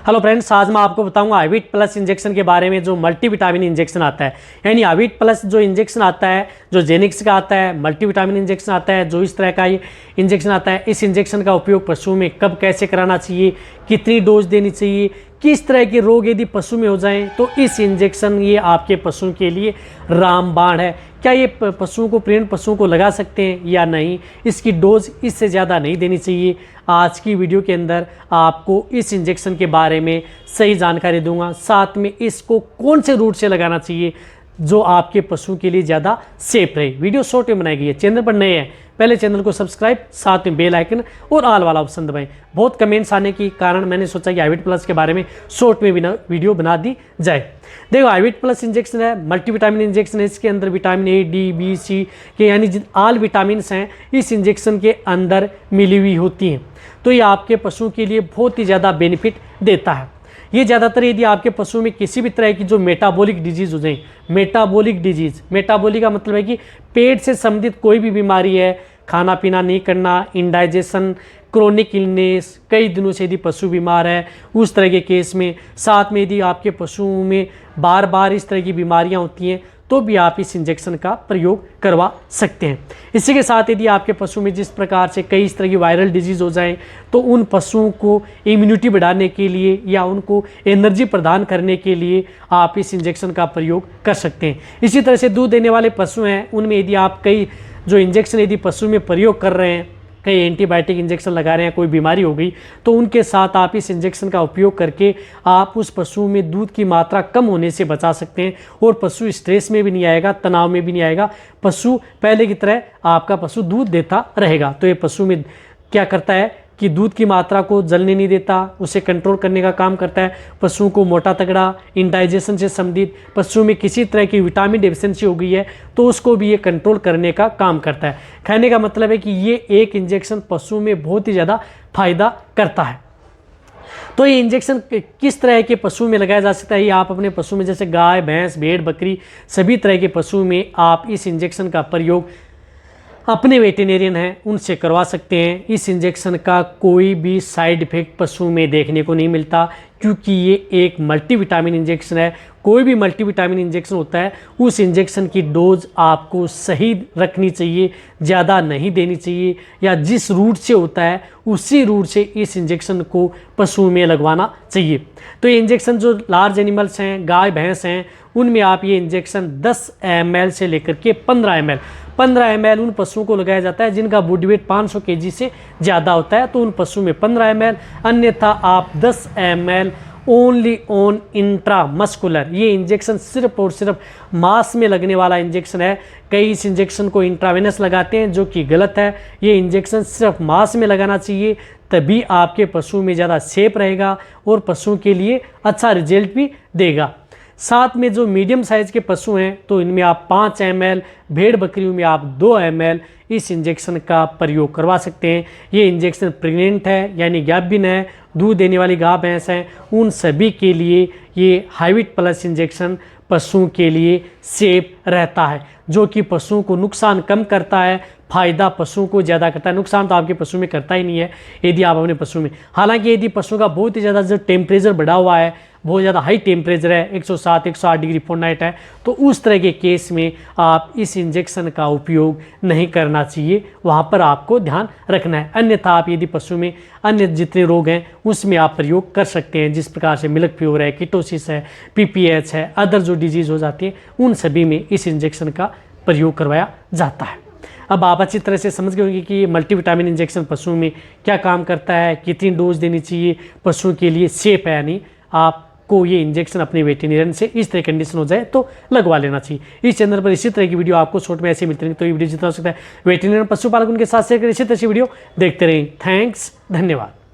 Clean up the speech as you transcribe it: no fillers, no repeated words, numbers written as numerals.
Hello friends, आज मैं आपको बताऊंगा हाइविट प्लस इंजेक्शन के बारे में, जो मल्टीविटामिन इंजेक्शन आता है। यानी हाइविट प्लस जो इंजेक्शन आता है, जो जेनिक्स का आता है, मल्टीविटामिन इंजेक्शन आता है, जो इस तरह का ये इंजेक्शन आता है, इस इंजेक्शन का उपयोग पशुओं में कब कैसे कराना चाहिए, कितनी डोज देनी चाहिए, किस तरह के रोग यदि पशु में हो जाएं तो इस इंजेक्शन ये आपके पशुओं के लिए रामबाण है। क्या ये पशुओं को, प्रेग्नेंट पशुओं को लगा सकते हैं या नहीं, इसकी डोज इससे ज़्यादा नहीं देनी चाहिए। आज की वीडियो के अंदर आपको इस इंजेक्शन के बारे में सही जानकारी दूंगा, साथ में इसको कौन से रूट से लगाना चाहिए जो आपके पशु के लिए ज़्यादा सेफ रहे। वीडियो शॉर्ट में बनाई गई है। चैनल पर नए हैं, पहले चैनल को सब्सक्राइब, साथ में बेल आइकन और ऑल वाला ऑप्शन दबाएं। बहुत कमेंट्स आने के कारण मैंने सोचा कि हाइविट प्लस के बारे में शॉर्ट में वीडियो बना दी जाए। देखो, हाइविट प्लस इंजेक्शन है, मल्टीविटामिन इंजेक्शन है। इसके अंदर विटामिन ए, डी, बी, सी के यानी ऑल विटामिन हैं इस इंजेक्शन के अंदर मिली हुई होती हैं। तो ये आपके पशुओं के लिए बहुत ही ज़्यादा बेनिफिट देता है। ये ज़्यादातर यदि आपके पशु में किसी भी तरह की जो मेटाबॉलिक डिजीज़ हो जाए, मेटाबॉलिक का मतलब है कि पेट से संबंधित कोई भी बीमारी है, खाना पीना नहीं करना, इंडाइजेशन, क्रोनिक इलनेस, कई दिनों से यदि पशु बीमार है, उस तरह के केस में, साथ में यदि आपके पशुओं में बार बार इस तरह की बीमारियां होती हैं तो भी आप इस इंजेक्शन का प्रयोग करवा सकते हैं। इसी के साथ यदि आपके पशु में जिस प्रकार से कई इस तरह की वायरल डिजीज़ हो जाएं तो उन पशुओं को इम्यूनिटी बढ़ाने के लिए या उनको एनर्जी प्रदान करने के लिए आप इस इंजेक्शन का प्रयोग कर सकते हैं। इसी तरह से दूध देने वाले पशु हैं, उनमें यदि आप कई जो इंजेक्शन यदि पशु में प्रयोग कर रहे हैं, कई एंटीबायोटिक इंजेक्शन लगा रहे हैं, कोई बीमारी हो गई तो उनके साथ आप इस इंजेक्शन का उपयोग करके आप उस पशु में दूध की मात्रा कम होने से बचा सकते हैं और पशु स्ट्रेस में भी नहीं आएगा, तनाव में भी नहीं आएगा। पशु पहले की तरह आपका पशु दूध देता रहेगा। तो ये पशु में क्या करता है कि दूध की मात्रा को जलने नहीं देता, उसे कंट्रोल करने का काम करता है। पशुओं को मोटा तगड़ा, इंडाइजेशन से संबंधित, पशुओं में किसी तरह की विटामिन डेफिशिएंसी हो गई है तो उसको भी ये कंट्रोल करने का काम करता है। कहने का मतलब है कि ये एक इंजेक्शन पशु में बहुत ही ज़्यादा फायदा करता है। तो ये इंजेक्शन किस तरह के पशु में लगाया जा सकता है? ये आप अपने पशु में, जैसे गाय, भैंस, भेड़, बकरी, सभी तरह के पशु में आप इस इंजेक्शन का प्रयोग अपने वेटेरियन हैं उनसे करवा सकते हैं। इस इंजेक्शन का कोई भी साइड इफेक्ट पशु में देखने को नहीं मिलता, क्योंकि ये एक मल्टीविटामिन इंजेक्शन है। कोई भी मल्टीविटामिन इंजेक्शन होता है, उस इंजेक्शन की डोज आपको सही रखनी चाहिए, ज़्यादा नहीं देनी चाहिए, या जिस रूट से होता है उसी रूट से इस इंजेक्शन को पशु में लगवाना चाहिए। तो ये इंजेक्शन जो लार्ज एनिमल्स हैं, गाय भैंस हैं, उनमें आप ये इंजेक्शन 10 ml से लेकर के 15 ml उन पशुओं को लगाया जाता है जिनका बॉडी वेट 500 kg से ज़्यादा होता है, तो उन पशुओं में 15 ml, अन्यथा आप 10 ml ओनली ऑन इंट्रामस्कुलर। ये इंजेक्शन सिर्फ और सिर्फ मांस में लगने वाला इंजेक्शन है। कई इस इंजेक्शन को इंट्रावेनस लगाते हैं, जो कि गलत है। ये इंजेक्शन सिर्फ मांस में लगाना चाहिए, तभी आपके पशु में ज़्यादा सेफ रहेगा और पशुओं के लिए अच्छा रिजल्ट भी देगा। साथ में जो मीडियम साइज़ के पशु हैं तो इनमें आप 5 ml, भेड़ बकरियों में आप 2 ml इस इंजेक्शन का प्रयोग करवा सकते हैं। ये इंजेक्शन प्रेग्नेंट है यानी गैप्बिन है, दूध देने वाली गाय भैंस हैं, उन सभी के लिए ये हाइविट प्लस इंजेक्शन पशुओं के लिए सेफ रहता है, जो कि पशुओं को नुकसान कम करता है, फायदा पशुओं को ज़्यादा करता है। नुकसान तो आपके पशु में करता ही नहीं है यदि आप अपने पशु में, हालांकि यदि पशु का बहुत ही ज़्यादा जो टेम्परेचर बढ़ा हुआ है, बहुत ज़्यादा हाई टेम्परेचर है, 107-108 डिग्री फ़ारेनहाइट है, तो उस तरह के केस में आप इस इंजेक्शन का उपयोग नहीं करना चाहिए, वहाँ पर आपको ध्यान रखना है। अन्यथा आप यदि पशु में अन्य जितने रोग हैं उसमें आप प्रयोग कर सकते हैं, जिस प्रकार से मिल्क फीवर है, कीटोसिस है, PPH है, अदर जो डिजीज़ हो जाती है, उन सभी में इस इंजेक्शन का प्रयोग करवाया जाता है। अब आप अच्छी तरह से समझ गए होंगे कि ये मल्टीविटामिन इंजेक्शन पशुओं में क्या काम करता है, कितनी डोज देनी चाहिए, पशुओं के लिए सेफ है यानी आपको ये इंजेक्शन अपने वेटेरियन से इस तरह कंडीशन हो जाए तो लगवा लेना चाहिए। इस चैनल पर इसी तरह की वीडियो आपको शॉर्ट में ऐसे मिलते रहेंगे, तो ये वीडियो जितना हो सकता है वेटेरियन पशुपालक उनके साथ शेयर करें। इसी तरह से वीडियो देखते रहें। थैंक्स, धन्यवाद।